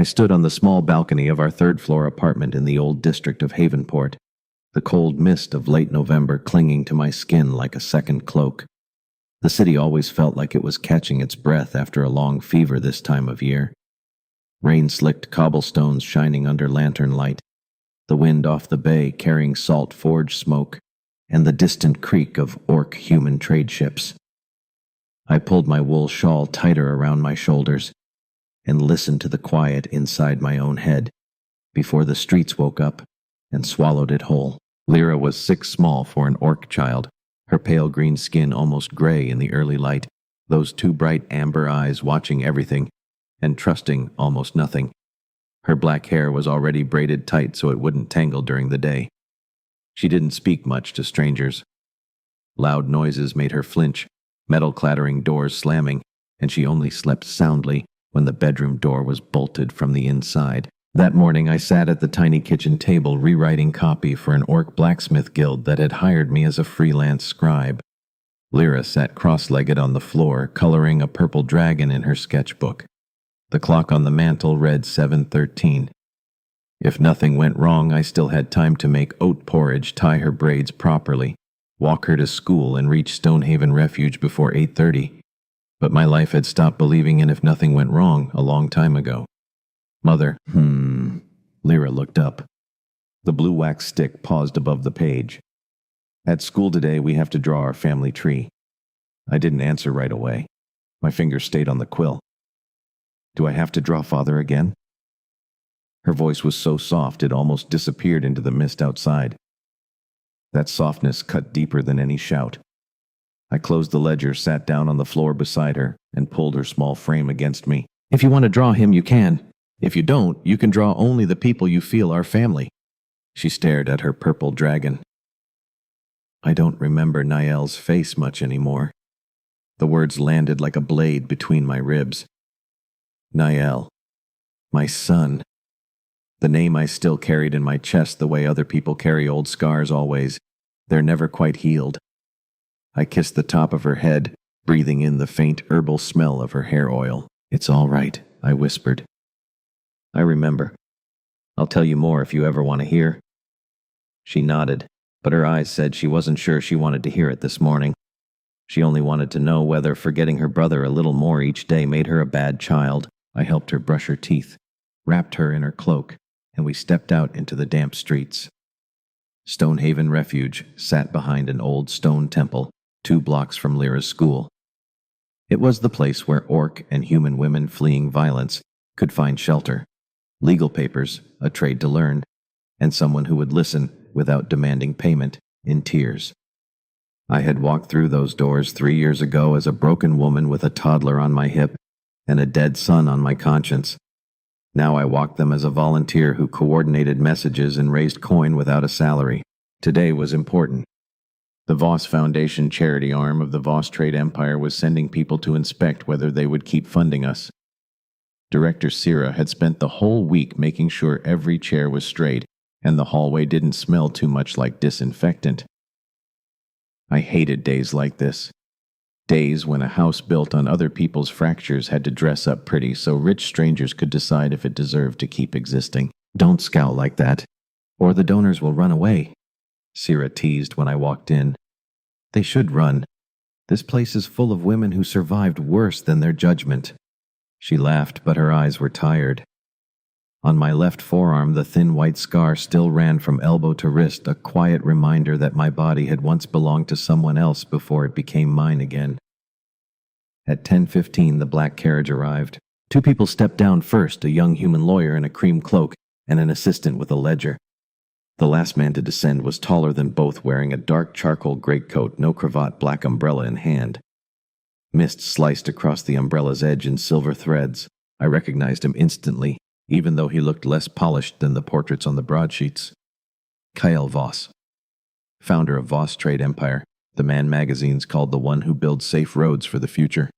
stood on the small balcony of our third-floor apartment in the old district of Havenport, the cold mist of late November clinging to my skin like a second cloak. The city always felt like it was catching its breath after a long fever this time of year. Rain-slicked cobblestones shining under lantern light, the wind off the bay carrying salt forge smoke, and the distant creak of orc human trade ships. I pulled my wool shawl tighter around my shoulders and listened to the quiet inside my own head before the streets woke up and swallowed it whole. Lyra was 6 small for an orc child, her pale green skin almost gray in the early light, those 2 bright amber eyes watching everything and trusting almost nothing. Her black hair was already braided tight so it wouldn't tangle during the day. She didn't speak much to strangers. Loud noises made her flinch, metal clattering doors slamming, and she only slept soundly when the bedroom door was bolted from the inside. That morning I sat at the tiny kitchen table rewriting copy for an orc blacksmith guild that had hired me as a freelance scribe. Lyra sat cross-legged on the floor, coloring a purple dragon in her sketchbook. The clock on the mantel read 7:13. If nothing went wrong, I still had time to make oat porridge, tie her braids properly, walk her to school, and reach Stonehaven Refuge before 8:30. But my life had stopped believing in if nothing went wrong a long time ago. Mother, Lyra looked up. The blue wax stick paused above the page. At school today, we have to draw our family tree. I didn't answer right away. My fingers stayed on the quill. Do I have to draw Father again? Her voice was so soft it almost disappeared into the mist outside. That softness cut deeper than any shout. I closed the ledger, sat down on the floor beside her, and pulled her small frame against me. If you want to draw him, you can. If you don't, you can draw only the people you feel are family. She stared at her purple dragon. I don't remember Niall's face much anymore. The words landed like a blade between my ribs. Niall. My son. The name I still carried in my chest the way other people carry old scars always. They're never quite healed. I kissed the top of her head, breathing in the faint herbal smell of her hair oil. It's all right, I whispered. I remember. I'll tell you more if you ever want to hear. She nodded, but her eyes said she wasn't sure she wanted to hear it this morning. She only wanted to know whether forgetting her brother a little more each day made her a bad child. I helped her brush her teeth, wrapped her in her cloak, and we stepped out into the damp streets. Stonehaven Refuge sat behind an old stone temple, 2 blocks from Lyra's school. It was the place where orc and human women fleeing violence could find shelter, legal papers, a trade to learn, and someone who would listen without demanding payment in tears. I had walked through those doors 3 years ago as a broken woman with a toddler on my hip and a dead son on my conscience. Now I walked them as a volunteer who coordinated messages and raised coin without a salary. Today was important. The Voss Foundation charity arm of the Voss trade empire was sending people to inspect whether they would keep funding us. Director Sira had spent the whole week making sure every chair was straight and the hallway didn't smell too much like disinfectant. I hated days like this. Days when a house built on other people's fractures had to dress up pretty so rich strangers could decide if it deserved to keep existing. Don't scowl like that, or the donors will run away, Sira teased when I walked in. They should run. This place is full of women who survived worse than their judgment. She laughed, but her eyes were tired. On my left forearm, the thin white scar still ran from elbow to wrist, a quiet reminder that my body had once belonged to someone else before it became mine again. At 10:15, the black carriage arrived. 2 people stepped down first, a young human lawyer in a cream cloak and an assistant with a ledger. The last man to descend was taller than both, wearing a dark charcoal greatcoat, no cravat, black umbrella in hand. Mist sliced across the umbrella's edge in silver threads. I recognized him instantly, even though he looked less polished than the portraits on the broadsheets. Kyle Voss, founder of Voss Trade Empire, the man magazines called the one who builds safe roads for the future.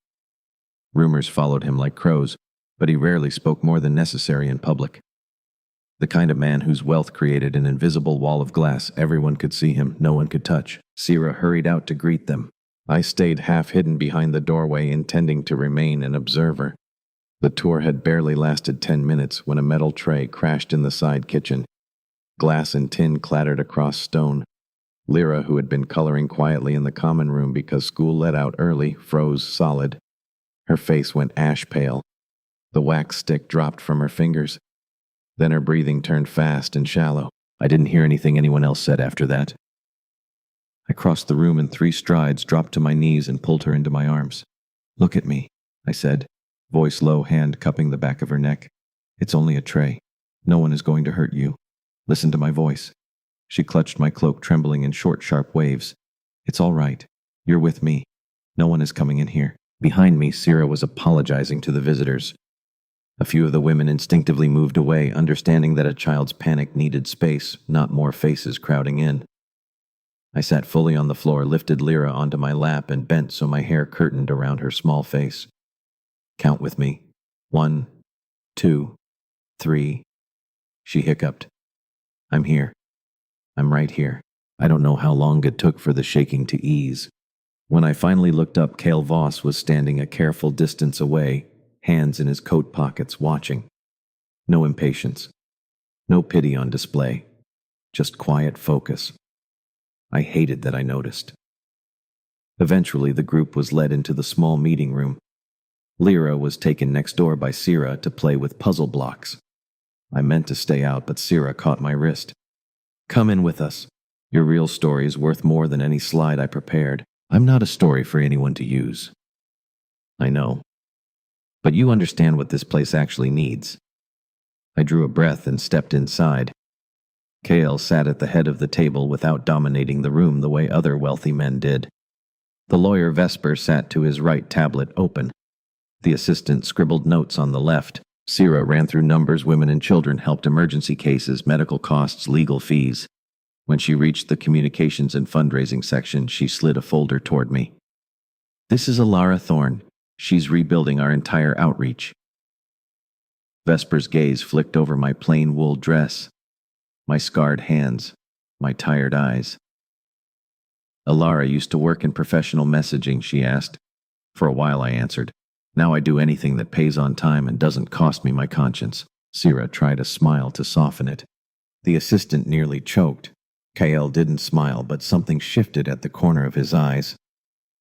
Rumors followed him like crows, but he rarely spoke more than necessary in public. The kind of man whose wealth created an invisible wall of glass. Everyone could see him, no one could touch. Sira hurried out to greet them. I stayed half hidden behind the doorway, intending to remain an observer. The tour had barely lasted 10 minutes when a metal tray crashed in the side kitchen. Glass and tin clattered across stone. Lyra, who had been coloring quietly in the common room because school let out early, froze solid. Her face went ash pale. The wax stick dropped from her fingers. Then her breathing turned fast and shallow. I didn't hear anything anyone else said after that. I crossed the room in 3 strides, dropped to my knees, and pulled her into my arms. "Look at me," I said, voice low, hand cupping the back of her neck. "It's only a tray. No one is going to hurt you. Listen to my voice." She clutched my cloak, trembling in short, sharp waves. "It's all right. You're with me. No one is coming in here." Behind me, Sira was apologizing to the visitors. A few of the women instinctively moved away, understanding that a child's panic needed space, not more faces crowding in. I sat fully on the floor, lifted Lyra onto my lap, and bent so my hair curtained around her small face. "Count with me. 1, 2, 3. She hiccuped. "I'm here. I'm right here." I don't know how long it took for the shaking to ease. When I finally looked up, Cale Voss was standing a careful distance away, hands in his coat pockets, watching. No impatience. No pity on display. Just quiet focus. I hated that I noticed. Eventually, the group was led into the small meeting room. Lyra was taken next door by Sira to play with puzzle blocks. I meant to stay out, but Sira caught my wrist. "Come in with us. Your real story is worth more than any slide I prepared. I'm not a story for anyone to use." "I know. But you understand what this place actually needs." I drew a breath and stepped inside. Cale sat at the head of the table without dominating the room the way other wealthy men did. The lawyer Vesper sat to his right, tablet open. The assistant scribbled notes on the left. Sira ran through numbers, women and children, helped emergency cases, medical costs, legal fees. When she reached the communications and fundraising section, she slid a folder toward me. "This is Alara Thorne. She's rebuilding our entire outreach." Vesper's gaze flicked over my plain wool dress, my scarred hands, my tired eyes. "Alara used to work in professional messaging," she asked. "For a while," I answered. "Now I do anything that pays on time and doesn't cost me my conscience." Sira tried a smile to soften it. The assistant nearly choked. Cale didn't smile, but something shifted at the corner of his eyes.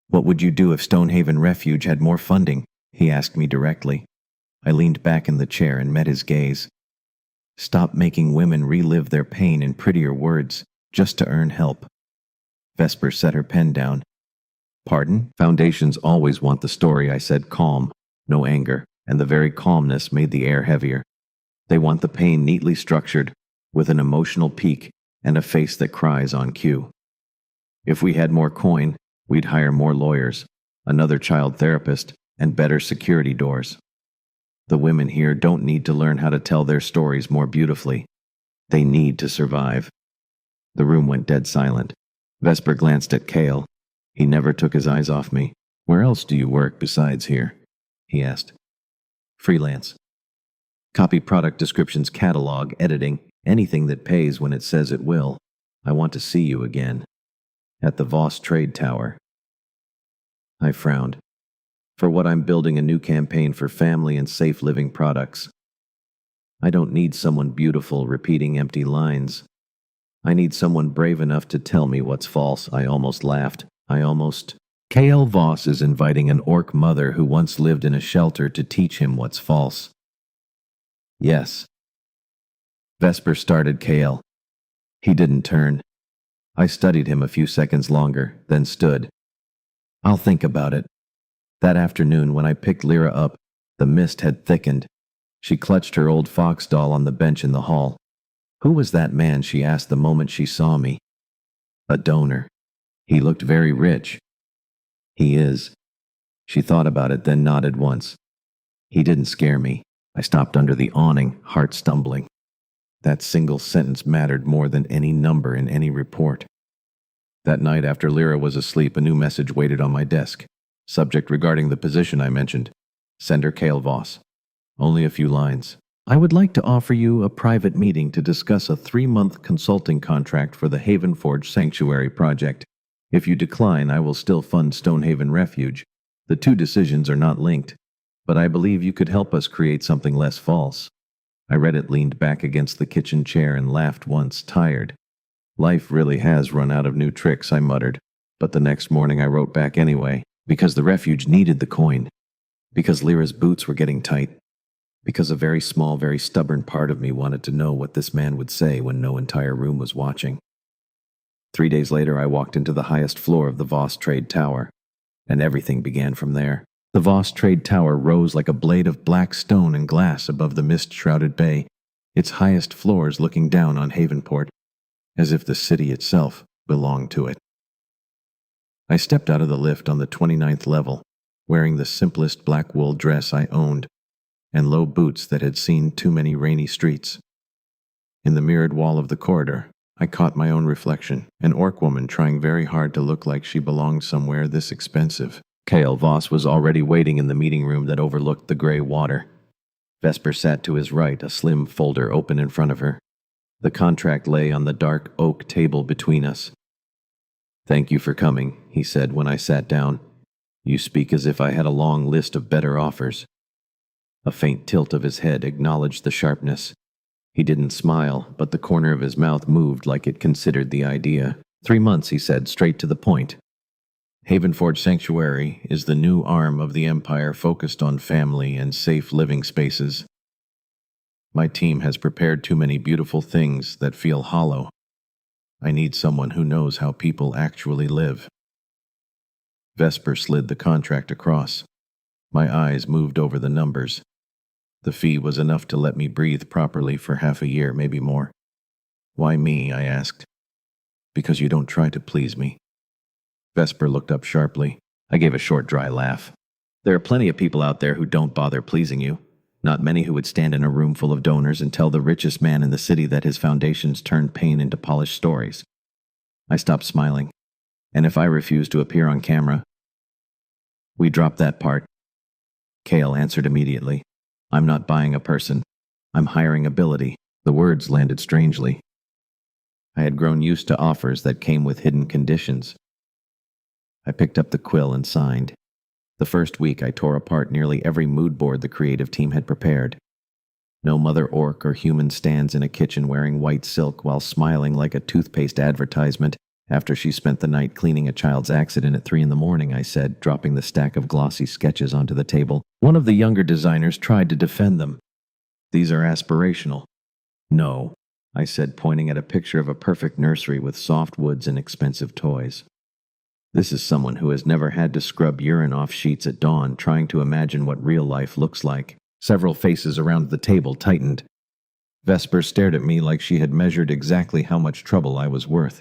"What would you do if Stonehaven Refuge had more funding?" he asked me directly. I leaned back in the chair and met his gaze. "Stop making women relive their pain in prettier words, just to earn help." Vesper set her pen down. "Pardon? Foundations always want the story," I said, calm, no anger, and the very calmness made the air heavier. "They want the pain neatly structured, with an emotional peak and a face that cries on cue. If we had more coin, we'd hire more lawyers, another child therapist, and better security doors. The women here don't need to learn how to tell their stories more beautifully. They need to survive." The room went dead silent. Vesper glanced at Cale. He never took his eyes off me. "Where else do you work besides here?" he asked. "Freelance. Copy product descriptions, catalog, editing, anything that pays when it says it will. I want to see you again. At the Voss Trade Tower." I frowned. "For what I'm building a new campaign for family and safe living products. I don't need someone beautiful repeating empty lines. I need someone brave enough to tell me what's false." I almost laughed. Cale Voss is inviting an orc mother who once lived in a shelter to teach him what's false. "Yes." Vesper started Cale. He didn't turn. I studied him a few seconds longer, then stood. "I'll think about it." That afternoon, when I picked Lyra up, the mist had thickened. She clutched her old fox doll on the bench in the hall. "Who was that man?" she asked the moment she saw me. "A donor. He looked very rich." "He is." She thought about it, then nodded once. "He didn't scare me." I stopped under the awning, heart stumbling. That single sentence mattered more than any number in any report. That night, after Lyra was asleep, a new message waited on my desk. Subject regarding the position I mentioned. Sender Cale Voss. Only a few lines. "I would like to offer you a private meeting to discuss a 3-month consulting contract for the Havenforge Sanctuary project. If you decline, I will still fund Stonehaven Refuge. The two decisions are not linked. But I believe you could help us create something less false. I read it, leaned back against the kitchen chair, and laughed once, tired. Life really has run out of new tricks, I muttered. But the next morning I wrote back anyway, because the refuge needed the coin, because Lyra's boots were getting tight, because a very small, very stubborn part of me wanted to know what this man would say when no entire room was watching. 3 days later, I walked into the highest floor of the Voss Trade Tower, and everything began from there. The Voss Trade Tower rose like a blade of black stone and glass above the mist-shrouded bay, its highest floors looking down on Havenport, as if the city itself belonged to it. I stepped out of the lift on the 29th level, wearing the simplest black wool dress I owned, and low boots that had seen too many rainy streets. In the mirrored wall of the corridor, I caught my own reflection, an orc woman trying very hard to look like she belonged somewhere this expensive. Kale Voss was already waiting in the meeting room that overlooked the gray water. Vesper sat to his right, a slim folder open in front of her. The contract lay on the dark oak table between us. "Thank you for coming," he said when I sat down. "You speak as if I had a long list of better offers." A faint tilt of his head acknowledged the sharpness. He didn't smile, but the corner of his mouth moved like it considered the idea. 3 months, he said, straight to the point. Havenport Sanctuary is the new arm of the Empire focused on family and safe living spaces. My team has prepared too many beautiful things that feel hollow. I need someone who knows how people actually live. Vesper slid the contract across. My eyes moved over the numbers. The fee was enough to let me breathe properly for half a year, maybe more. "Why me?" I asked. "Because you don't try to please me." Vesper looked up sharply. I gave a short, dry laugh. "There are plenty of people out there who don't bother pleasing you. Not many who would stand in a room full of donors and tell the richest man in the city that his foundations turned pain into polished stories." I stopped smiling. "And if I refuse to appear on camera?" "We dropped that part." Kale answered immediately. "I'm not buying a person. I'm hiring ability." The words landed strangely. I had grown used to offers that came with hidden conditions. I picked up the quill and signed. The first week I tore apart nearly every mood board the creative team had prepared. No mother orc or human stands in a kitchen wearing white silk while smiling like a toothpaste advertisement after she spent the night cleaning a child's accident at 3 a.m, I said, dropping the stack of glossy sketches onto the table. One of the younger designers tried to defend them. "These are aspirational." "No," I said, pointing at a picture of a perfect nursery with soft woods and expensive toys. "This is someone who has never had to scrub urine off sheets at dawn trying to imagine what real life looks like." Several faces around the table tightened. Vesper stared at me like she had measured exactly how much trouble I was worth.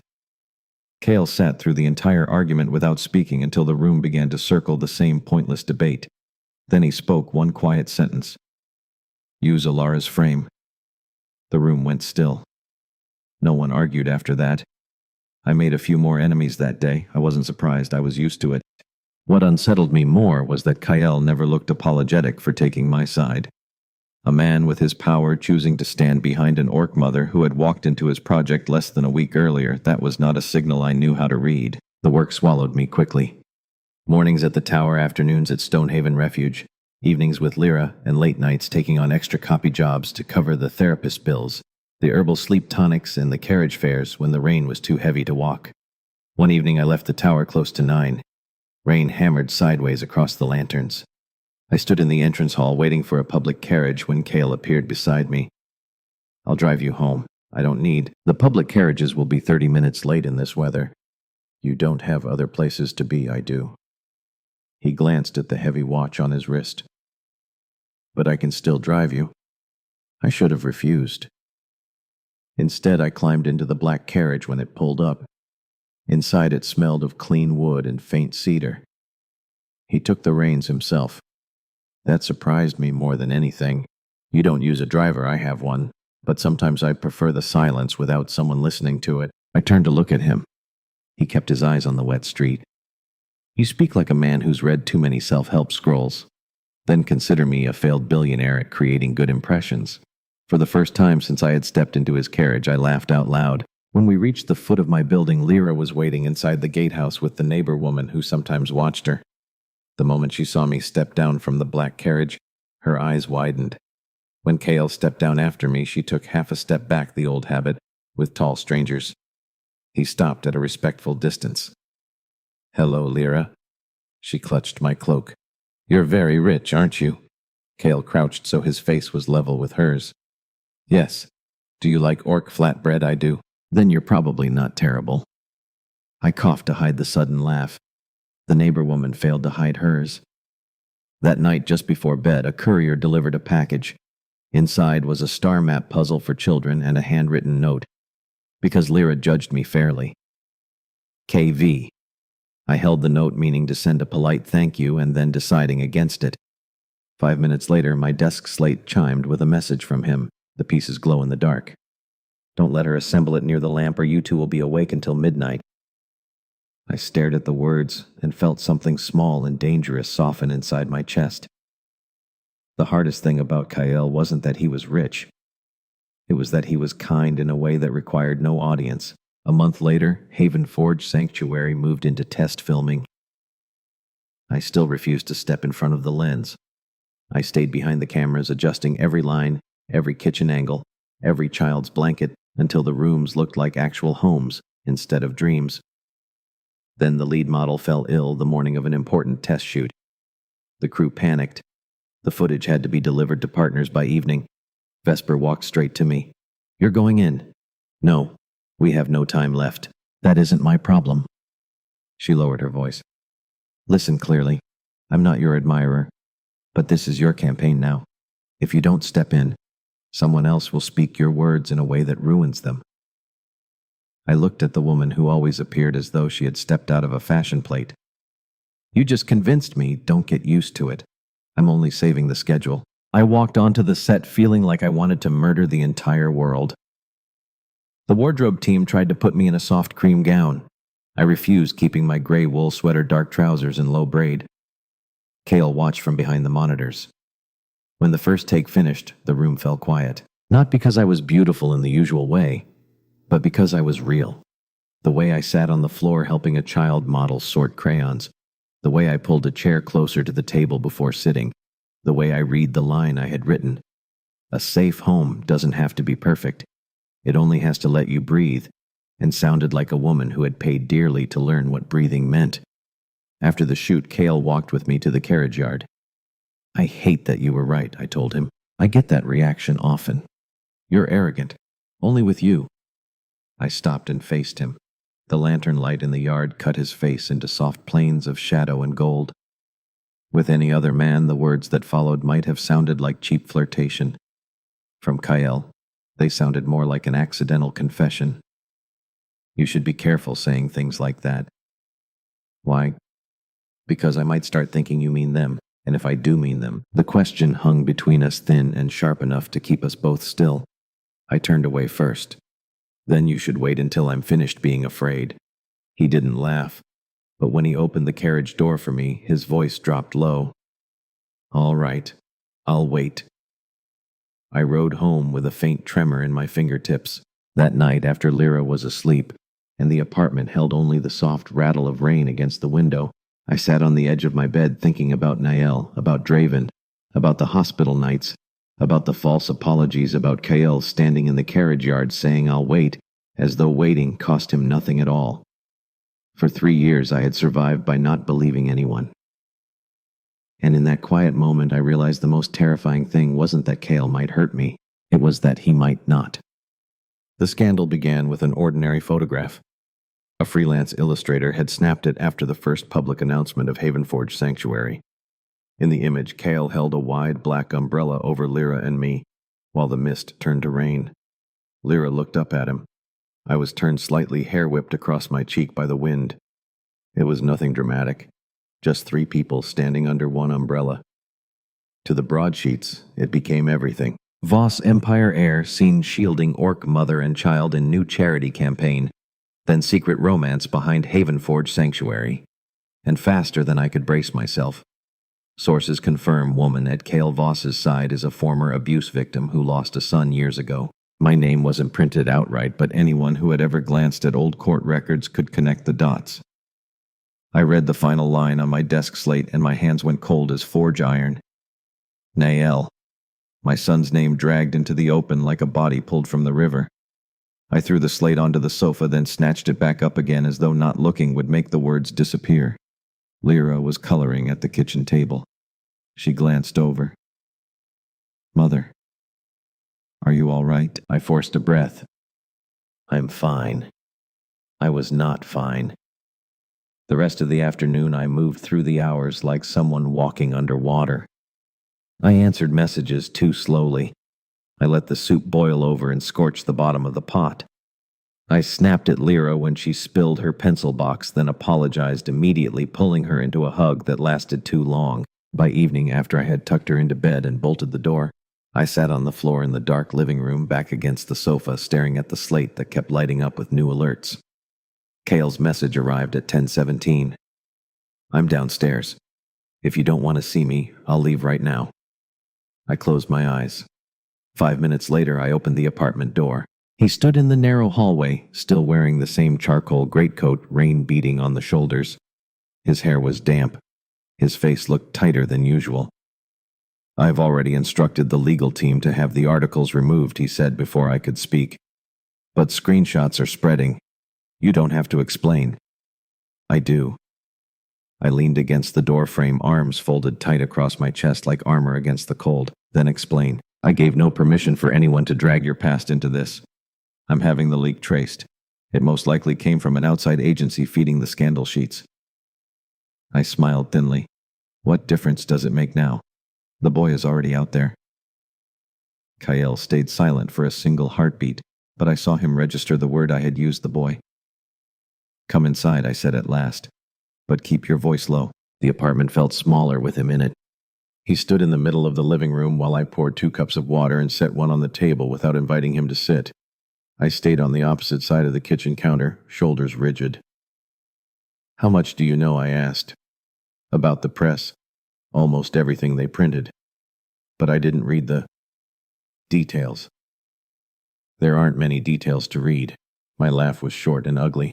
Kale sat through the entire argument without speaking until the room began to circle the same pointless debate. Then he spoke one quiet sentence. "Use Alara's frame." The room went still. No one argued after that. I made a few more enemies that day. I wasn't surprised. I was used to it. What unsettled me more was that Kyle never looked apologetic for taking my side. A man with his power choosing to stand behind an orc mother who had walked into his project less than a week earlier, that was not a signal I knew how to read. The work swallowed me quickly. Mornings at the tower, afternoons at Stonehaven Refuge, evenings with Lyra, and late nights taking on extra copy jobs to cover the therapist bills, the herbal sleep tonics, and the carriage fares when the rain was too heavy to walk. One evening I left the tower close to 9. Rain hammered sideways across the lanterns. I stood in the entrance hall waiting for a public carriage when Kale appeared beside me. "I'll drive you home. I don't need. The public carriages will be 30 minutes late in this weather." "You don't have other places to be, I do." He glanced at the heavy watch on his wrist. "But I can still drive you." I should have refused. Instead, I climbed into the black carriage when it pulled up. Inside it smelled of clean wood and faint cedar. He took the reins himself. That surprised me more than anything. "You don't use a driver, I have one, but sometimes I prefer the silence without someone listening to it." I turned to look at him. He kept his eyes on the wet street. "You speak like a man who's read too many self-help scrolls. Then consider me a failed billionaire at creating good impressions." For the first time since I had stepped into his carriage, I laughed out loud. When we reached the foot of my building, Lyra was waiting inside the gatehouse with the neighbor woman who sometimes watched her. The moment she saw me step down from the black carriage, her eyes widened. When Kale stepped down after me, she took half a step back, the old habit, with tall strangers. He stopped at a respectful distance. "Hello, Lyra." She clutched my cloak. "You're very rich, aren't you?" Kale crouched so his face was level with hers. "Yes. Do you like orc flatbread? I do. Then you're probably not terrible." I coughed to hide the sudden laugh. The neighbor woman failed to hide hers. That night, just before bed, a courier delivered a package. Inside was a star map puzzle for children and a handwritten note. Because Lyra judged me fairly. KV. I held the note, meaning to send a polite thank you and then deciding against it. 5 minutes later, my desk slate chimed with a message from him. The pieces glow in the dark. "Don't let her assemble it near the lamp or you two will be awake until midnight." I stared at the words and felt something small and dangerous soften inside my chest. The hardest thing about Kyle wasn't that he was rich. It was that he was kind in a way that required no audience. A month later, Haven Forge Sanctuary moved into test filming. I still refused to step in front of the lens. I stayed behind the cameras, adjusting every line, every kitchen angle, every child's blanket, until the rooms looked like actual homes instead of dreams. Then the lead model fell ill the morning of an important test shoot. The crew panicked. The footage had to be delivered to partners by evening. Vesper walked straight to me. "You're going in." "No, we have no time left. That isn't my problem." She lowered her voice. "Listen clearly. I'm not your admirer, but this is your campaign now. If you don't step in, someone else will speak your words in a way that ruins them." I looked at the woman who always appeared as though she had stepped out of a fashion plate. "You just convinced me. Don't get used to it. I'm only saving the schedule." I walked onto the set feeling like I wanted to murder the entire world. The wardrobe team tried to put me in a soft cream gown. I refused, keeping my gray wool sweater, dark trousers, and low braid. Kale watched from behind the monitors. When the first take finished, the room fell quiet. Not because I was beautiful in the usual way, but because I was real. The way I sat on the floor helping a child model sort crayons. The way I pulled a chair closer to the table before sitting. The way I read the line I had written. A safe home doesn't have to be perfect. It only has to let you breathe, and sounded like a woman who had paid dearly to learn what breathing meant. After the shoot, Kale walked with me to the carriage yard. "I hate that you were right," I told him. "I get that reaction often. You're arrogant. Only with you." I stopped and faced him. The lantern light in the yard cut his face into soft planes of shadow and gold. With any other man, the words that followed might have sounded like cheap flirtation. From Kyle, they sounded more like an accidental confession. "You should be careful saying things like that." "Why?" "Because I might start thinking you mean them, and if I do mean them." The question hung between us, thin and sharp enough to keep us both still. I turned away first. "Then you should wait until I'm finished being afraid." He didn't laugh, but when he opened the carriage door for me, his voice dropped low. "All right, I'll wait." I rode home with a faint tremor in my fingertips. That night, after Lyra was asleep, and the apartment held only the soft rattle of rain against the window, I sat on the edge of my bed thinking about Nael, about Draven, about the hospital nights, about the false apologies, about Kyle standing in the carriage yard saying "I'll wait," as though waiting cost him nothing at all. For 3 years I had survived by not believing anyone. And in that quiet moment I realized the most terrifying thing wasn't that Kale might hurt me, it was that he might not. The scandal began with an ordinary photograph. A freelance illustrator had snapped it after the first public announcement of Havenforge Sanctuary. In the image, Kale held a wide black umbrella over Lyra and me, while the mist turned to rain. Lyra looked up at him. I was turned slightly hair-whipped across my cheek by the wind. It was nothing dramatic, just 3 people standing under one umbrella. To the broadsheets, it became everything. Voss Empire Heir seen shielding orc mother and child in new charity campaign, then secret romance behind Havenforge Sanctuary. And faster than I could brace myself. Sources confirm woman at Kale Voss's side is a former abuse victim who lost a son years ago. My name wasn't printed outright, but anyone who had ever glanced at old court records could connect the dots. I read the final line on my desk slate and my hands went cold as forge iron. Nael. My son's name dragged into the open like a body pulled from the river. I threw the slate onto the sofa, then snatched it back up again as though not looking would make the words disappear. Lyra was coloring at the kitchen table. She glanced over. Mother. Are you all right? I forced a breath. I'm fine. I was not fine. The rest of the afternoon I moved through the hours like someone walking underwater. I answered messages too slowly. I let the soup boil over and scorch the bottom of the pot. I snapped at Lyra when she spilled her pencil box, then apologized immediately, pulling her into a hug that lasted too long. By evening, after I had tucked her into bed and bolted the door, I sat on the floor in the dark living room back against the sofa, staring at the slate that kept lighting up with new alerts. Kale's message arrived at 10:17. I'm downstairs. If you don't want to see me, I'll leave right now. I closed my eyes. 5 minutes later, I opened the apartment door. He stood in the narrow hallway, still wearing the same charcoal greatcoat, rain beating on the shoulders. His hair was damp. His face looked tighter than usual. I've already instructed the legal team to have the articles removed, he said before I could speak. But screenshots are spreading. You don't have to explain. I do. I leaned against the door frame, arms folded tight across my chest like armor against the cold, then explained. I gave no permission for anyone to drag your past into this. I'm having the leak traced. It most likely came from an outside agency feeding the scandal sheets. I smiled thinly. What difference does it make now? The boy is already out there. Kyle stayed silent for a single heartbeat, but I saw him register the word I had used, the boy. Come inside, I said at last. But keep your voice low. The apartment felt smaller with him in it. He stood in the middle of the living room while I poured 2 cups of water and set one on the table without inviting him to sit. I stayed on the opposite side of the kitchen counter, shoulders rigid. How much do you know? I asked. About the press. Almost everything they printed. But I didn't read the details. There aren't many details to read. My laugh was short and ugly.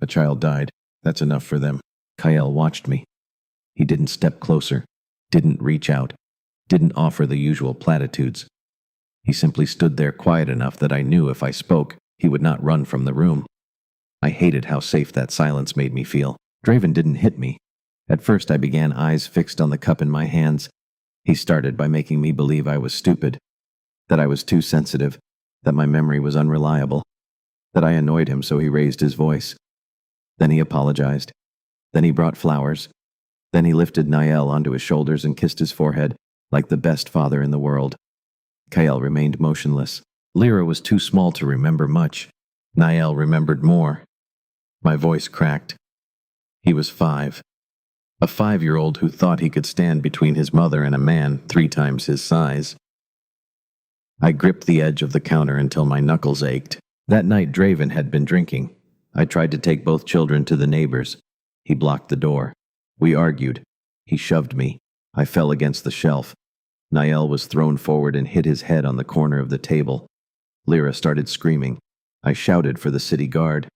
A child died. That's enough for them. Kyle watched me. He didn't step closer, didn't reach out, didn't offer the usual platitudes. He simply stood there quiet enough that I knew if I spoke, he would not run from the room. I hated how safe that silence made me feel. Draven didn't hit me. At first I began, eyes fixed on the cup in my hands. He started by making me believe I was stupid, that I was too sensitive, that my memory was unreliable, that I annoyed him, so he raised his voice. Then he apologized. Then he brought flowers. Then he lifted Nael onto his shoulders and kissed his forehead, like the best father in the world. Kyle remained motionless. Lyra was too small to remember much. Nael remembered more. My voice cracked. He was 5. A 5-year-old who thought he could stand between his mother and a man 3 times his size. I gripped the edge of the counter until my knuckles ached. That night Draven had been drinking. I tried to take both children to the neighbors. He blocked the door. We argued. He shoved me. I fell against the shelf. Nael was thrown forward and hit his head on the corner of the table. Lyra started screaming. I shouted for the city guard.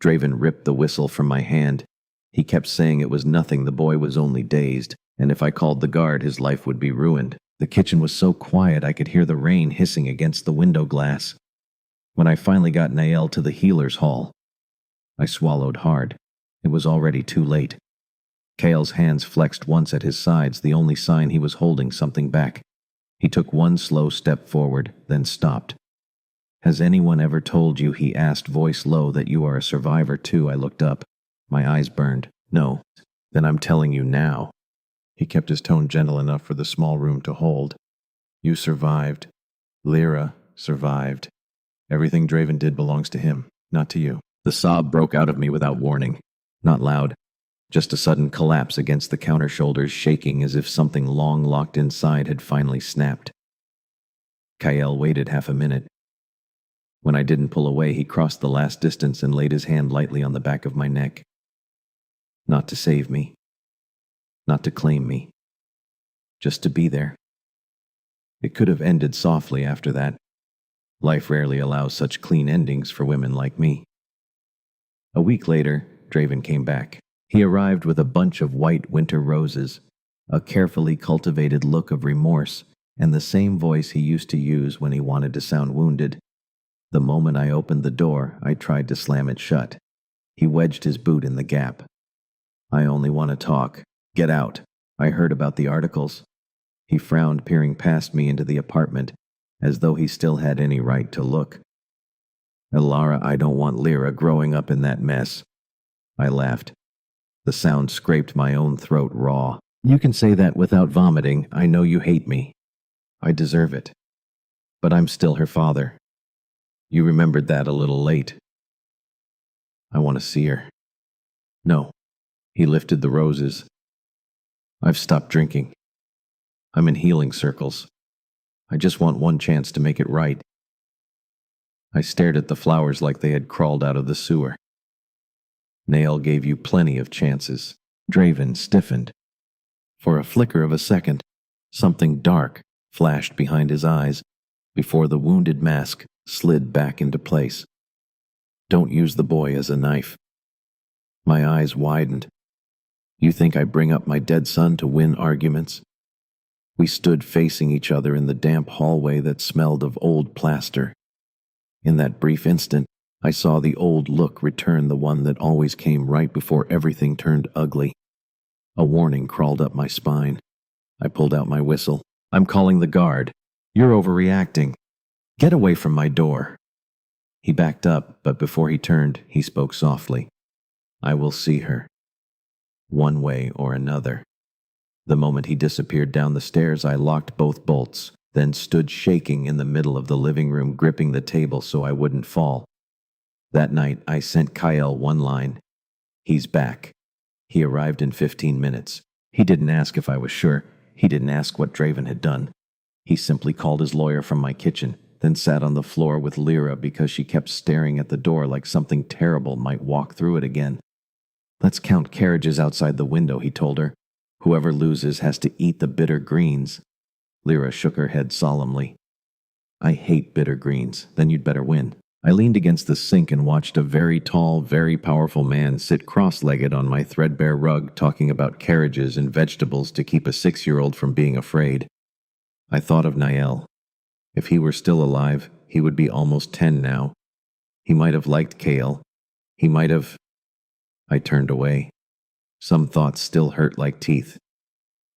Draven ripped the whistle from my hand. He kept saying it was nothing, the boy was only dazed, and if I called the guard, his life would be ruined. The kitchen was so quiet I could hear the rain hissing against the window glass. When I finally got Nael to the healer's hall, I swallowed hard. It was already too late. Kale's hands flexed once at his sides, the only sign he was holding something back. He took one slow step forward, then stopped. Has anyone ever told you, he asked, voice low, that you are a survivor too? I looked up. My eyes burned. No. Then I'm telling you now. He kept his tone gentle enough for the small room to hold. You survived. Lyra survived. Everything Draven did belongs to him, not to you. The sob broke out of me without warning. Not loud. Just a sudden collapse against the counter, shoulders shaking as if something long locked inside had finally snapped. Kyle waited half a minute. When I didn't pull away, he crossed the last distance and laid his hand lightly on the back of my neck. Not to save me. Not to claim me. Just to be there. It could have ended softly after that. Life rarely allows such clean endings for women like me. A week later, Draven came back. He arrived with a bunch of white winter roses, a carefully cultivated look of remorse, and the same voice he used to use when he wanted to sound wounded. The moment I opened the door, I tried to slam it shut. He wedged his boot in the gap. "I only want to talk. Get out. I heard about the articles." He frowned, peering past me into the apartment, as though he still had any right to look. "Elara, I don't want Lyra growing up in that mess." I laughed. The sound scraped my own throat raw. "You can say that without vomiting. I know you hate me. I deserve it. But I'm still her father. You remembered that a little late. I want to see her." "No." He lifted the roses. "I've stopped drinking. I'm in healing circles. I just want one chance to make it right." I stared at the flowers like they had crawled out of the sewer. "Nael gave you plenty of chances." Draven stiffened. For a flicker of a second, something dark flashed behind his eyes before the wounded mask slid back into place. "Don't use the boy as a knife." My eyes widened. "You think I bring up my dead son to win arguments?" We stood facing each other in the damp hallway that smelled of old plaster. In that brief instant, I saw the old look return, the one that always came right before everything turned ugly. A warning crawled up my spine. I pulled out my whistle. "I'm calling the guard. You're overreacting. Get away from my door." He backed up, but before he turned, he spoke softly. "I will see her. One way or another." The moment he disappeared down the stairs, I locked both bolts, then stood shaking in the middle of the living room, gripping the table so I wouldn't fall. That night, I sent Kyle one line. "He's back." He arrived in 15 minutes. He didn't ask if I was sure. He didn't ask what Draven had done. He simply called his lawyer from my kitchen, then sat on the floor with Lyra because she kept staring at the door like something terrible might walk through it again. "Let's count carriages outside the window," he told her. "Whoever loses has to eat the bitter greens." Lyra shook her head solemnly. "I hate bitter greens. Then you'd better win." I leaned against the sink and watched a very tall, very powerful man sit cross-legged on my threadbare rug, talking about carriages and vegetables to keep a 6-year-old from being afraid. I thought of Nael. If he were still alive, he would be almost 10 now. He might have liked Kale. He might have... I turned away. Some thoughts still hurt like teeth.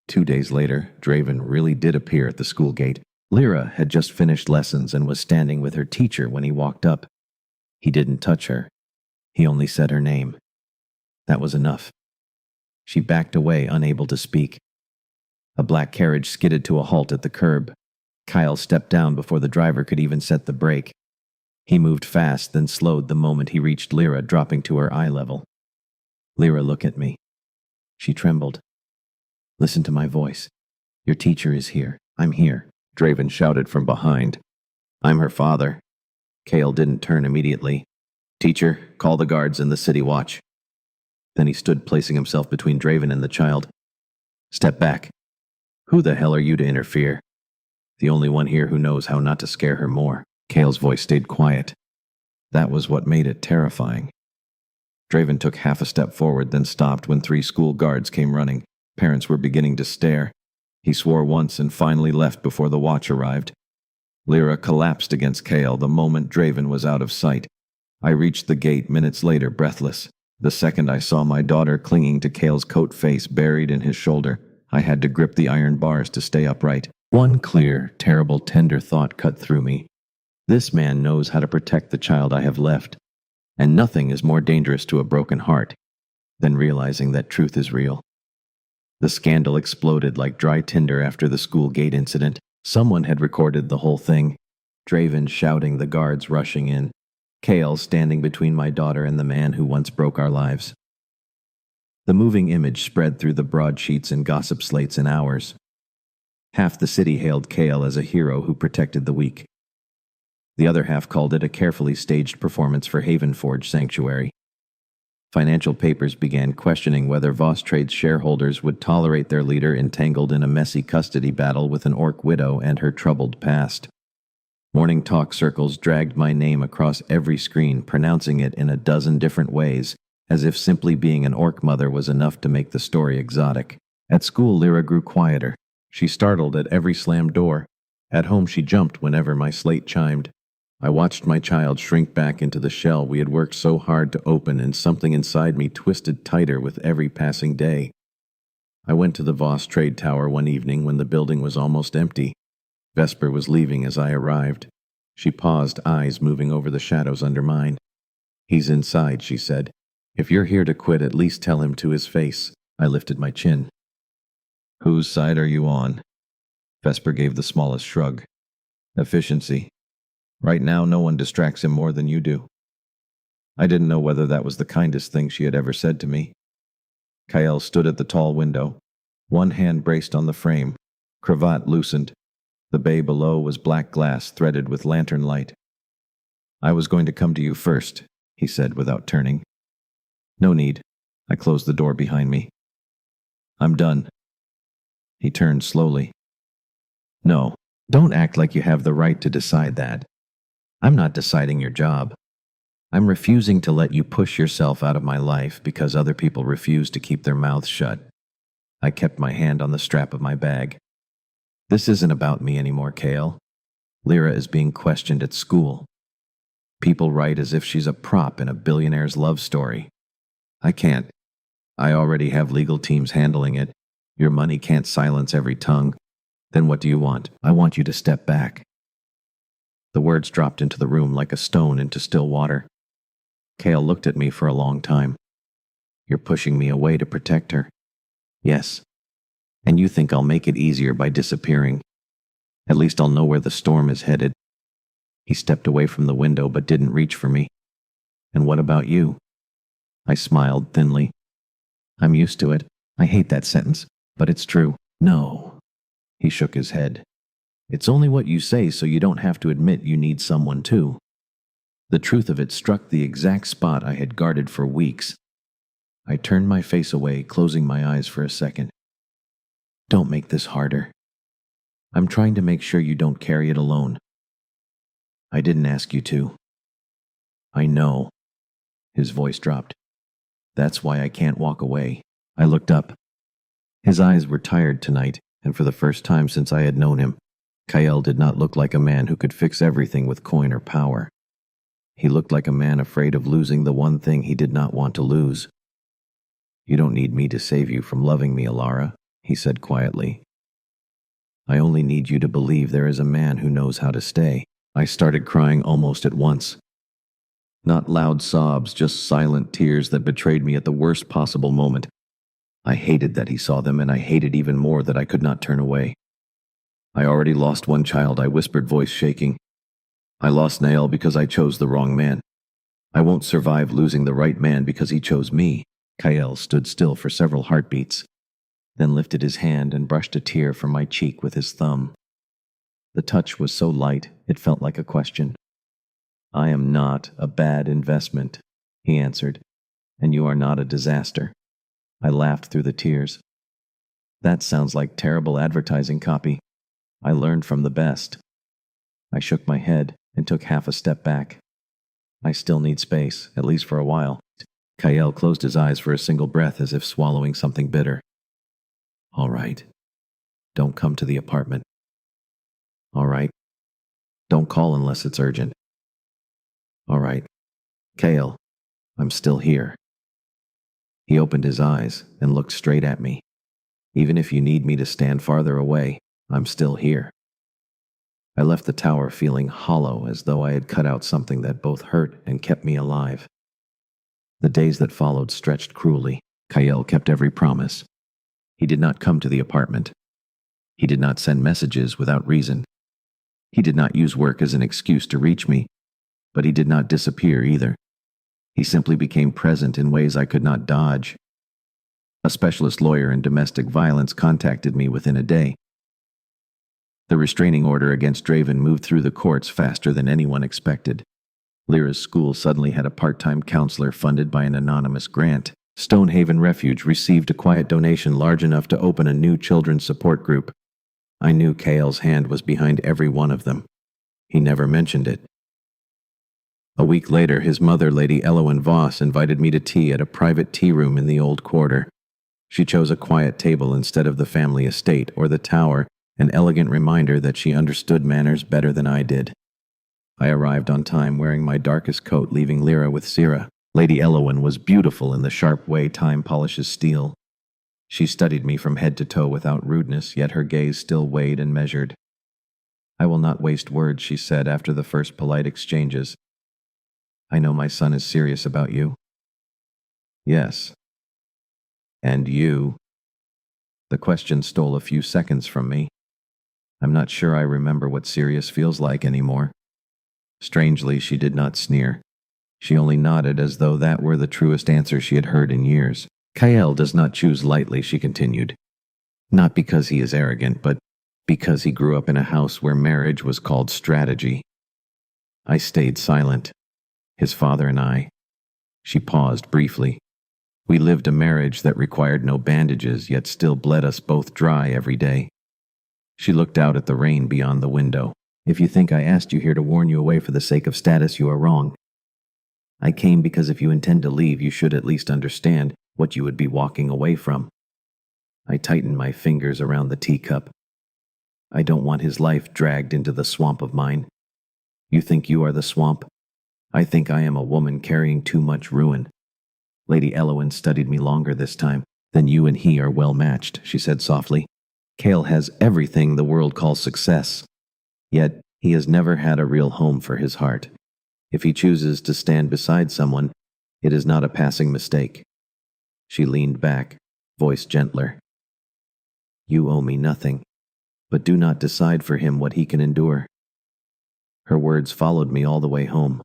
2 days later, Draven really did appear at the school gate. Lyra had just finished lessons and was standing with her teacher when he walked up. He didn't touch her. He only said her name. That was enough. She backed away, unable to speak. A black carriage skidded to a halt at the curb. Kyle stepped down before the driver could even set the brake. He moved fast, then slowed the moment he reached Lyra, dropping to her eye level. "Lyra, look at me." She trembled. "Listen to my voice. Your teacher is here. I'm here," Draven shouted from behind. "I'm her father." Kale didn't turn immediately. "Teacher, call the guards and the city watch." Then he stood, placing himself between Draven and the child. "Step back. Who the hell are you to interfere? The only one here who knows how not to scare her more." Kale's voice stayed quiet. That was what made it terrifying. Draven took half a step forward, then stopped when 3 school guards came running. Parents were beginning to stare. He swore once and finally left before the watch arrived. Lyra collapsed against Kale the moment Draven was out of sight. I reached the gate minutes later, breathless. The second I saw my daughter clinging to Kale's coat, face buried in his shoulder, I had to grip the iron bars to stay upright. One clear, terrible, tender thought cut through me. This man knows how to protect the child I have left, and nothing is more dangerous to a broken heart than realizing that truth is real. The scandal exploded like dry tinder after the school gate incident. Someone had recorded the whole thing. Draven shouting, the guards rushing in. Kale standing between my daughter and the man who once broke our lives. The moving image spread through the broadsheets and gossip slates in hours. Half the city hailed Kale as a hero who protected the weak. The other half called it a carefully staged performance for Havenforge Sanctuary. Financial papers began questioning whether Vostrade's shareholders would tolerate their leader entangled in a messy custody battle with an orc widow and her troubled past. Morning talk circles dragged my name across every screen, pronouncing it in a dozen different ways, as if simply being an orc mother was enough to make the story exotic. At school, Lyra grew quieter. She startled at every slammed door. At home, she jumped whenever my slate chimed. I watched my child shrink back into the shell we had worked so hard to open, and something inside me twisted tighter with every passing day. I went to the Voss Trade Tower one evening when the building was almost empty. Vesper was leaving as I arrived. She paused, eyes moving over the shadows under mine. "He's inside," she said. "If you're here to quit, at least tell him to his face." I lifted my chin. "Whose side are you on?" Vesper gave the smallest shrug. "Efficiency. Right now, no one distracts him more than you do." I didn't know whether that was the kindest thing she had ever said to me. Kael stood at the tall window, one hand braced on the frame, cravat loosened. The bay below was black glass threaded with lantern light. "I was going to come to you first," he said without turning. "No need." I closed the door behind me. "I'm done." He turned slowly. "No, don't act like you have the right to decide that. I'm not deciding your job. I'm refusing to let you push yourself out of my life because other people refuse to keep their mouths shut." I kept my hand on the strap of my bag. "This isn't about me anymore, Kael. Lyra is being questioned at school. People write as if she's a prop in a billionaire's love story. I can't. I already have legal teams handling it. Your money can't silence every tongue. Then what do you want?" "I want you to step back." The words dropped into the room like a stone into still water. Kael looked at me for a long time. "You're pushing me away to protect her." "Yes. And you think I'll make it easier by disappearing. At least I'll know where the storm is headed." He stepped away from the window but didn't reach for me. "And what about you?" I smiled thinly. "I'm used to it. I hate that sentence, but it's true." "No." He shook his head. "It's only what you say so you don't have to admit you need someone too." The truth of it struck the exact spot I had guarded for weeks. I turned my face away, closing my eyes for a second. "Don't make this harder. I'm trying to make sure you don't carry it alone." "I didn't ask you to." "I know." His voice dropped. "That's why I can't walk away." I looked up. His eyes were tired tonight, and for the first time since I had known him, Kael did not look like a man who could fix everything with coin or power. He looked like a man afraid of losing the one thing he did not want to lose. "You don't need me to save you from loving me, Alara," he said quietly. "I only need you to believe there is a man who knows how to stay." I started crying almost at once. Not loud sobs, just silent tears that betrayed me at the worst possible moment. I hated that he saw them, and I hated even more that I could not turn away. "I already lost one child," I whispered, voice shaking. "I lost Nael because I chose the wrong man. I won't survive losing the right man because he chose me." Kael stood still for several heartbeats, then lifted his hand and brushed a tear from my cheek with his thumb. The touch was so light, it felt like a question. "I am not a bad investment," he answered, "and you are not a disaster." I laughed through the tears. "That sounds like terrible advertising copy. I learned from the best." I shook my head and took half a step back. "I still need space, at least for a while." Kael closed his eyes for a single breath as if swallowing something bitter. "All right. Don't come to the apartment." "All right. Don't call unless it's urgent." "All right. Kael, I'm still here." He opened his eyes and looked straight at me. "Even if you need me to stand farther away, I'm still here." I left the tower feeling hollow, as though I had cut out something that both hurt and kept me alive. The days that followed stretched cruelly. Kael kept every promise. He did not come to the apartment. He did not send messages without reason. He did not use work as an excuse to reach me, but he did not disappear either. He simply became present in ways I could not dodge. A specialist lawyer in domestic violence contacted me within a day. The restraining order against Draven moved through the courts faster than anyone expected. Lyra's school suddenly had a part-time counselor funded by an anonymous grant. Stonehaven Refuge received a quiet donation large enough to open a new children's support group. I knew Kael's hand was behind every one of them. He never mentioned it. A week later, his mother, Lady Elowen Voss, invited me to tea at a private tea room in the old quarter. She chose a quiet table instead of the family estate or the tower, an elegant reminder that she understood manners better than I did. I arrived on time wearing my darkest coat, leaving Lyra with Sira. Lady Elowen was beautiful in the sharp way time polishes steel. She studied me from head to toe without rudeness, yet her gaze still weighed and measured. "I will not waste words," she said after the first polite exchanges. "I know my son is serious about you." "Yes." "And you?" The question stole a few seconds from me. I'm not sure I remember what serious feels like anymore. Strangely, she did not sneer. She only nodded as though that were the truest answer she had heard in years. "Kael does not choose lightly," she continued. "Not because he is arrogant, but because he grew up in a house where marriage was called strategy." I stayed silent. His father and I. She paused briefly. We lived a marriage that required no bandages, yet still bled us both dry every day. She looked out at the rain beyond the window. "If you think I asked you here to warn you away for the sake of status, you are wrong. I came because if you intend to leave, you should at least understand what you would be walking away from." I tightened my fingers around the teacup. "I don't want his life dragged into the swamp of mine. You think you are the swamp? I think I am a woman carrying too much ruin." Lady Elowen studied me longer this time. "Then you and he are well matched," she said softly. "Kael has everything the world calls success. Yet he has never had a real home for his heart. If he chooses to stand beside someone, it is not a passing mistake." She leaned back, voice gentler. "You owe me nothing, but do not decide for him what he can endure." Her words followed me all the way home.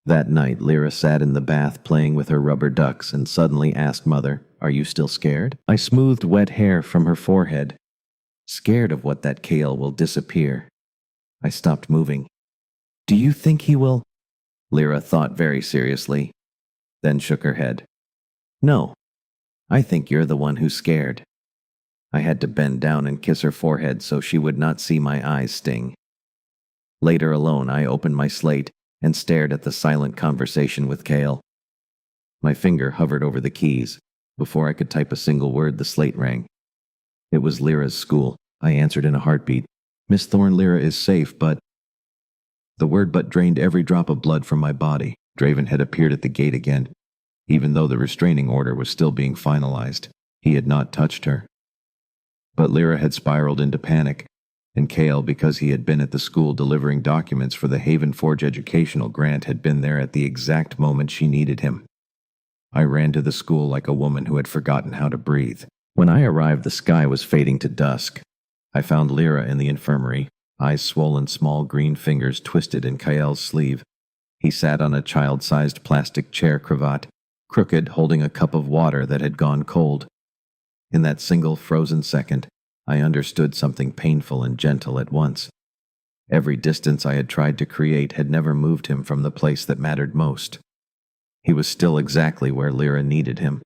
That night, Lyra sat in the bath playing with her rubber ducks and suddenly asked Mother, "Are you still scared?" I smoothed wet hair from her forehead. "Scared of what that Kael will disappear." I stopped moving. "Do you think he will?" Lyra thought very seriously, then shook her head. "No, I think you're the one who's scared." I had to bend down and kiss her forehead so she would not see my eyes sting. Later alone, I opened my slate and stared at the silent conversation with Kael. My finger hovered over the keys. Before I could type a single word, the slate rang. It was Lyra's school. I answered in a heartbeat. "Miss Thorne, Lyra is safe, but—" The word "but" drained every drop of blood from my body. Draven had appeared at the gate again. Even though the restraining order was still being finalized, he had not touched her. But Lyra had spiraled into panic, and Kael, because he had been at the school delivering documents for the Havenforge educational grant, had been there at the exact moment she needed him. I ran to the school like a woman who had forgotten how to breathe. When I arrived, the sky was fading to dusk. I found Lyra in the infirmary, eyes swollen, small green fingers twisted in Kael's sleeve. He sat on a child-sized plastic chair cravat, crooked, holding a cup of water that had gone cold. In that single frozen second, I understood something painful and gentle at once. Every distance I had tried to create had never moved him from the place that mattered most. He was still exactly where Lyra needed him,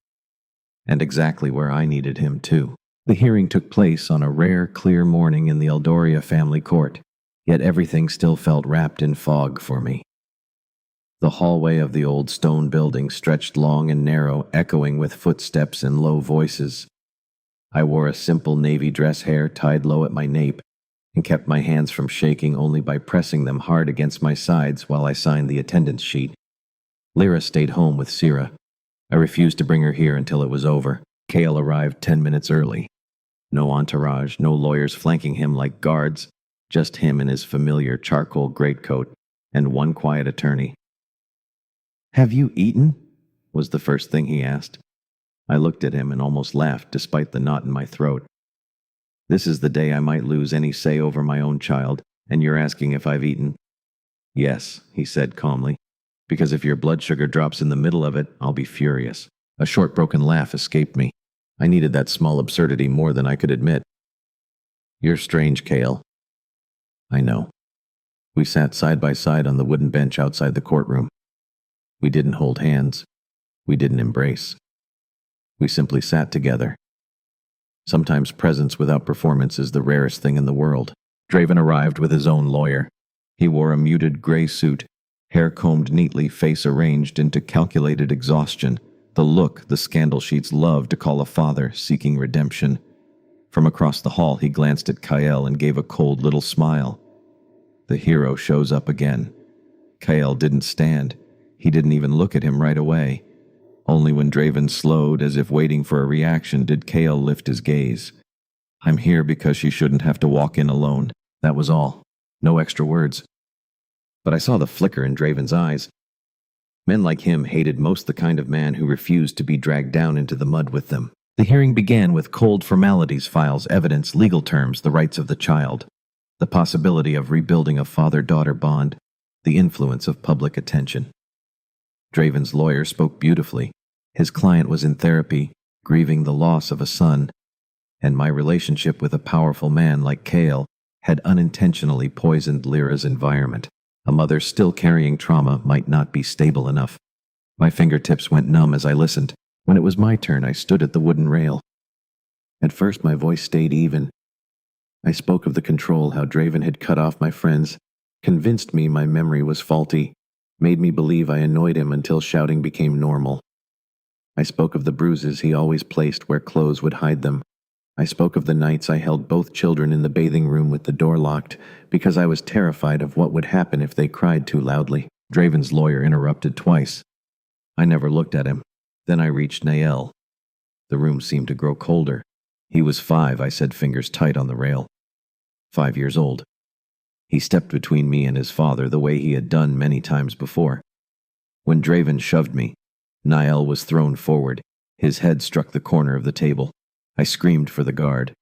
and exactly where I needed him too. The hearing took place on a rare, clear morning in the Eldoria family court, yet everything still felt wrapped in fog for me. The hallway of the old stone building stretched long and narrow, echoing with footsteps and low voices. I wore a simple navy dress, hair tied low at my nape, and kept my hands from shaking only by pressing them hard against my sides while I signed the attendance sheet. Lyra stayed home with Sira. I refused to bring her here until it was over. Kael arrived 10 minutes early. No entourage, no lawyers flanking him like guards, just him in his familiar charcoal greatcoat, and one quiet attorney. "Have you eaten?" was the first thing he asked. I looked at him and almost laughed despite the knot in my throat. "This is the day I might lose any say over my own child, and you're asking if I've eaten?" "Yes," he said calmly, "because if your blood sugar drops in the middle of it, I'll be furious." A short broken laugh escaped me. I needed that small absurdity more than I could admit. "You're strange, Kael." "I know." We sat side by side on the wooden bench outside the courtroom. We didn't hold hands. We didn't embrace. We simply sat together. Sometimes presence without performance is the rarest thing in the world. Draven arrived with his own lawyer. He wore a muted gray suit, Hair combed neatly, face arranged into calculated exhaustion. The look the scandal sheets love to call a father seeking redemption. From across the hall, he glanced at Kyle and gave a cold little smile. The hero shows up again. Kyle didn't stand. He didn't even look at him right away. Only when Draven slowed, as if waiting for a reaction, did Kale lift his gaze. I'm here because she shouldn't have to walk in alone. That was all. No extra words. But I saw the flicker in Draven's eyes. Men like him hated most the kind of man who refused to be dragged down into the mud with them. The hearing began with cold formalities, files, evidence, legal terms, the rights of the child, the possibility of rebuilding a father-daughter bond, the influence of public attention. Draven's lawyer spoke beautifully. His client was in therapy, grieving the loss of a son, and my relationship with a powerful man like Kale had unintentionally poisoned Lyra's environment. A mother still carrying trauma might not be stable enough. My fingertips went numb as I listened. When it was my turn, I stood at the wooden rail. At first, my voice stayed even. I spoke of the control, how Draven had cut off my friends, convinced me my memory was faulty, made me believe I annoyed him until shouting became normal. I spoke of the bruises he always placed where clothes would hide them. I spoke of the nights I held both children in the bathing room with the door locked because I was terrified of what would happen if they cried too loudly. Draven's lawyer interrupted twice. I never looked at him. Then I reached Nael. The room seemed to grow colder. He was 5, I said, fingers tight on the rail. 5 years old. He stepped between me and his father the way he had done many times before. When Draven shoved me, Nael was thrown forward. His head struck the corner of the table. I screamed for the guard.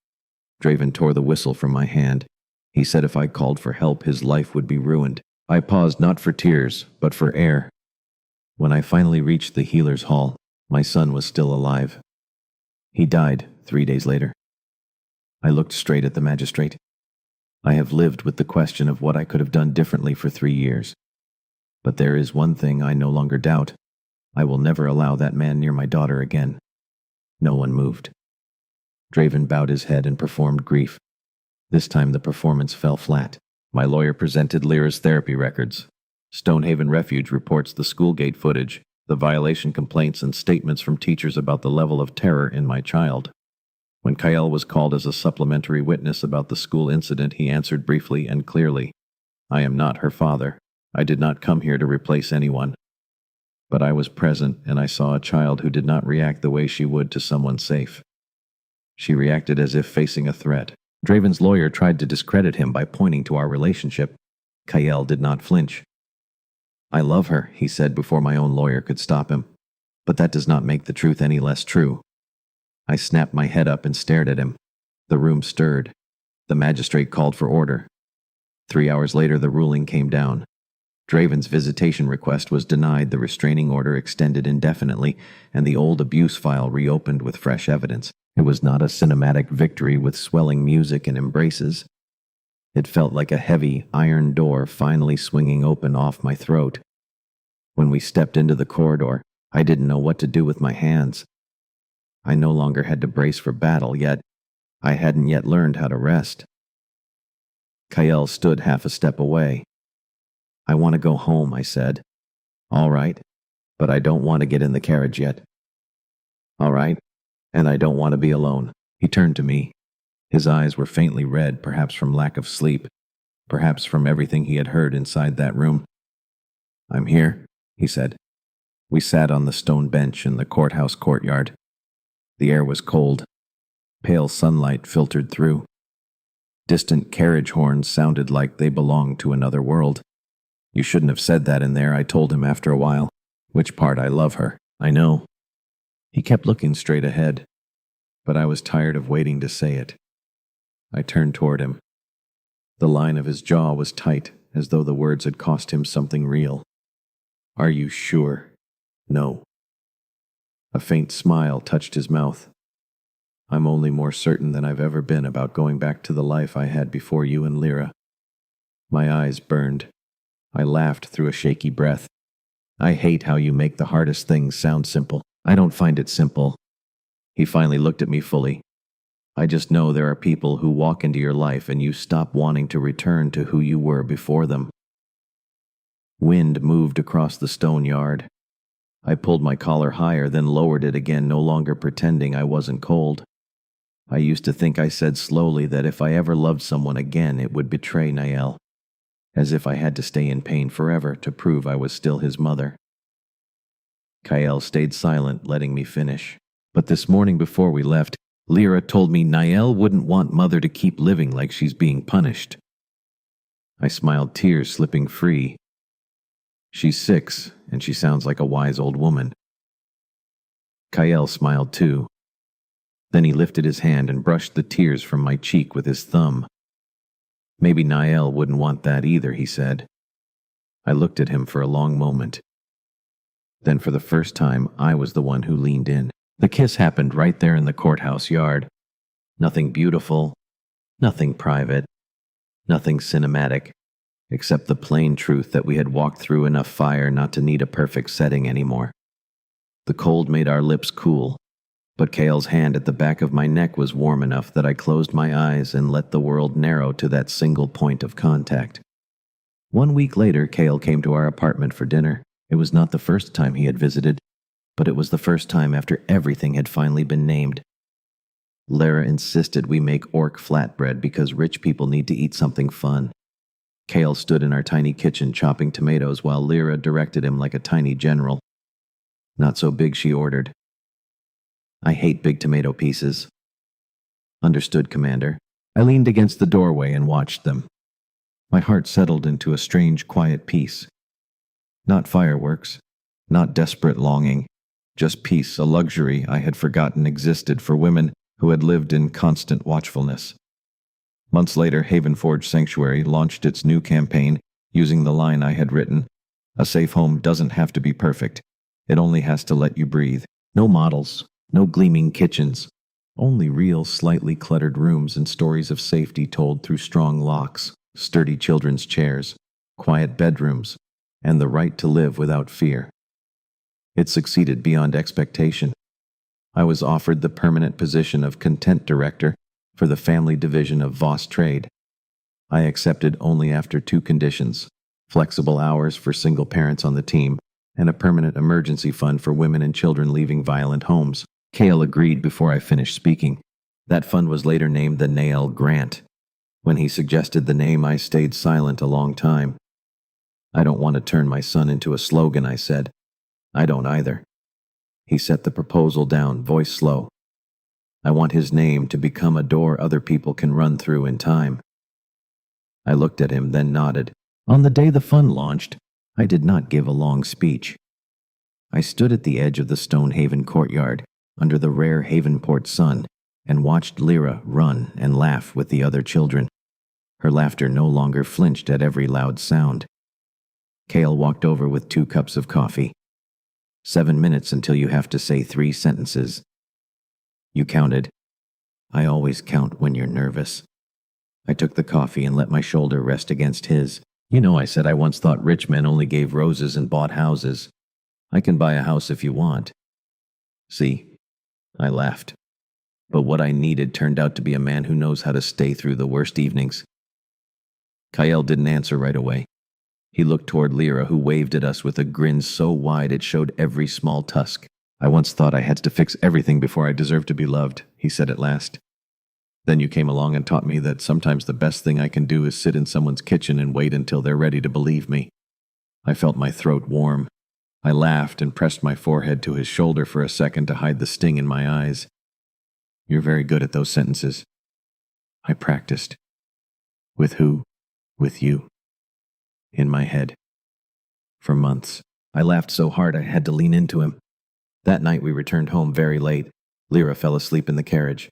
Draven tore the whistle from my hand. He said if I called for help, his life would be ruined. I paused not for tears, but for air. When I finally reached the healer's hall, my son was still alive. He died 3 days later. I looked straight at the magistrate. I have lived with the question of what I could have done differently for 3 years. But there is one thing I no longer doubt. I will never allow that man near my daughter again. No one moved. Draven bowed his head and performed grief. This time the performance fell flat. My lawyer presented Lyra's therapy records. Stonehaven Refuge reports the schoolgate footage, the violation complaints and statements from teachers about the level of terror in my child. When Kyle was called as a supplementary witness about the school incident, he answered briefly and clearly, I am not her father. I did not come here to replace anyone. But I was present, and I saw a child who did not react the way she would to someone safe. She reacted as if facing a threat. Draven's lawyer tried to discredit him by pointing to our relationship. Kyle did not flinch. I love her, he said before my own lawyer could stop him. But that does not make the truth any less true. I snapped my head up and stared at him. The room stirred. The magistrate called for order. 3 hours later, the ruling came down. Draven's visitation request was denied, the restraining order extended indefinitely, and the old abuse file reopened with fresh evidence. It was not a cinematic victory with swelling music and embraces. It felt like a heavy, iron door finally swinging open off my throat. When we stepped into the corridor, I didn't know what to do with my hands. I no longer had to brace for battle, yet I hadn't yet learned how to rest. Kyle stood half a step away. I want to go home, I said. All right, but I don't want to get in the carriage yet. All right, and I don't want to be alone. He turned to me. His eyes were faintly red, perhaps from lack of sleep, perhaps from everything he had heard inside that room. I'm here, he said. We sat on the stone bench in the courthouse courtyard. The air was cold. Pale sunlight filtered through. Distant carriage horns sounded like they belonged to another world. You shouldn't have said that in there, I told him after a while. Which part? I love her. I know. He kept looking straight ahead, but I was tired of waiting to say it. I turned toward him. The line of his jaw was tight, as though the words had cost him something real. Are you sure? No. A faint smile touched his mouth. I'm only more certain than I've ever been about going back to the life I had before you and Lyra. My eyes burned. I laughed through a shaky breath. I hate how you make the hardest things sound simple. I don't find it simple. He finally looked at me fully. I just know there are people who walk into your life and you stop wanting to return to who you were before them. Wind moved across the stone yard. I pulled my collar higher, then lowered it again, no longer pretending I wasn't cold. I used to think I said slowly that if I ever loved someone again, it would betray Niall, as if I had to stay in pain forever to prove I was still his mother. Kyle stayed silent, letting me finish. But this morning before we left, Lyra told me Niall wouldn't want Mother to keep living like she's being punished. I smiled, tears slipping free. She's 6, and she sounds like a wise old woman. Kyle smiled too. Then he lifted his hand and brushed the tears from my cheek with his thumb. Maybe Niall wouldn't want that either, he said. I looked at him for a long moment. Then for the first time, I was the one who leaned in. The kiss happened right there in the courthouse yard. Nothing beautiful, nothing private, nothing cinematic, except the plain truth that we had walked through enough fire not to need a perfect setting anymore. The cold made our lips cool, but Cale's hand at the back of my neck was warm enough that I closed my eyes and let the world narrow to that single point of contact. 1 week later, Cale came to our apartment for dinner. It was not the first time he had visited, but it was the first time after everything had finally been named. Lara insisted we make orc flatbread because rich people need to eat something fun. Cale stood in our tiny kitchen chopping tomatoes while Lyra directed him like a tiny general. Not so big, she ordered. I hate big tomato pieces. Understood, Commander. I leaned against the doorway and watched them. My heart settled into a strange, quiet peace. Not fireworks, not desperate longing, just peace, a luxury I had forgotten existed for women who had lived in constant watchfulness. Months later, Havenforge Sanctuary launched its new campaign using the line I had written, "A safe home doesn't have to be perfect. It only has to let you breathe." No models, no gleaming kitchens, only real, slightly cluttered rooms and stories of safety told through strong locks, sturdy children's chairs, quiet bedrooms, and the right to live without fear. It succeeded beyond expectation. I was offered the permanent position of content director for the family division of Voss Trade. I accepted only after 2 conditions: flexible hours for single parents on the team, and a permanent emergency fund for women and children leaving violent homes. Cale agreed before I finished speaking. That fund was later named the Niall Grant. When he suggested the name, I stayed silent a long time. I don't want to turn my son into a slogan, I said. I don't either. He set the proposal down, voice slow. I want his name to become a door other people can run through in time. I looked at him, then nodded. On the day the fund launched, I did not give a long speech. I stood at the edge of the Stonehaven courtyard, under the rare Havenport sun, and watched Lyra run and laugh with the other children. Her laughter no longer flinched at every loud sound. Cale walked over with 2 cups of coffee. 7 minutes until you have to say 3 sentences. You counted. I always count when you're nervous. I took the coffee and let my shoulder rest against his. You know, I said, I once thought rich men only gave roses and bought houses. I can buy a house if you want. See? I laughed. But what I needed turned out to be a man who knows how to stay through the worst evenings. Kyle didn't answer right away. He looked toward Lyra, who waved at us with a grin so wide it showed every small tusk. I once thought I had to fix everything before I deserved to be loved, he said at last. Then you came along and taught me that sometimes the best thing I can do is sit in someone's kitchen and wait until they're ready to believe me. I felt my throat warm. I laughed and pressed my forehead to his shoulder for a second to hide the sting in my eyes. You're very good at those sentences. I practiced. With who? With you. In my head. For months. I laughed so hard I had to lean into him. That night we returned home very late. Lyra fell asleep in the carriage.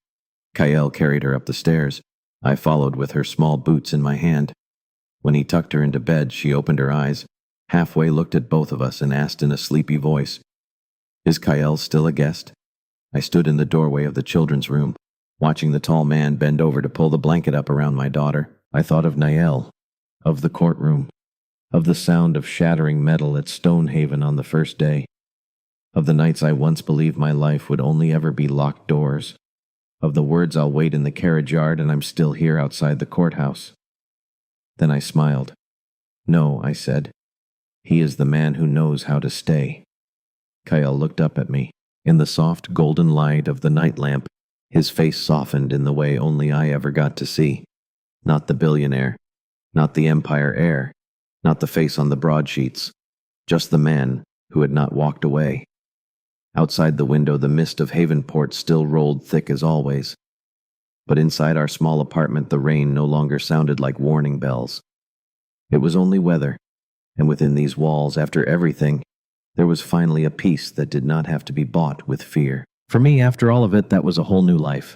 Kyle carried her up the stairs. I followed with her small boots in my hand. When he tucked her into bed, she opened her eyes, halfway looked at both of us and asked in a sleepy voice, "Is Kyle still a guest?" I stood in the doorway of the children's room, watching the tall man bend over to pull the blanket up around my daughter. I thought of Niall, of the courtroom, of the sound of shattering metal at Stonehaven on the first day, of the nights I once believed my life would only ever be locked doors, of the words I'll wait in the carriage yard and I'm still here outside the courthouse. Then I smiled. No, I said. He is the man who knows how to stay. Kyle looked up at me. In the soft golden light of the night lamp, his face softened in the way only I ever got to see. Not the billionaire, not the empire heir, not the face on the broadsheets, just the man who had not walked away. Outside the window, the mist of Havenport still rolled thick as always. But inside our small apartment, the rain no longer sounded like warning bells. It was only weather, and within these walls, after everything, there was finally a peace that did not have to be bought with fear. For me, after all of it, that was a whole new life.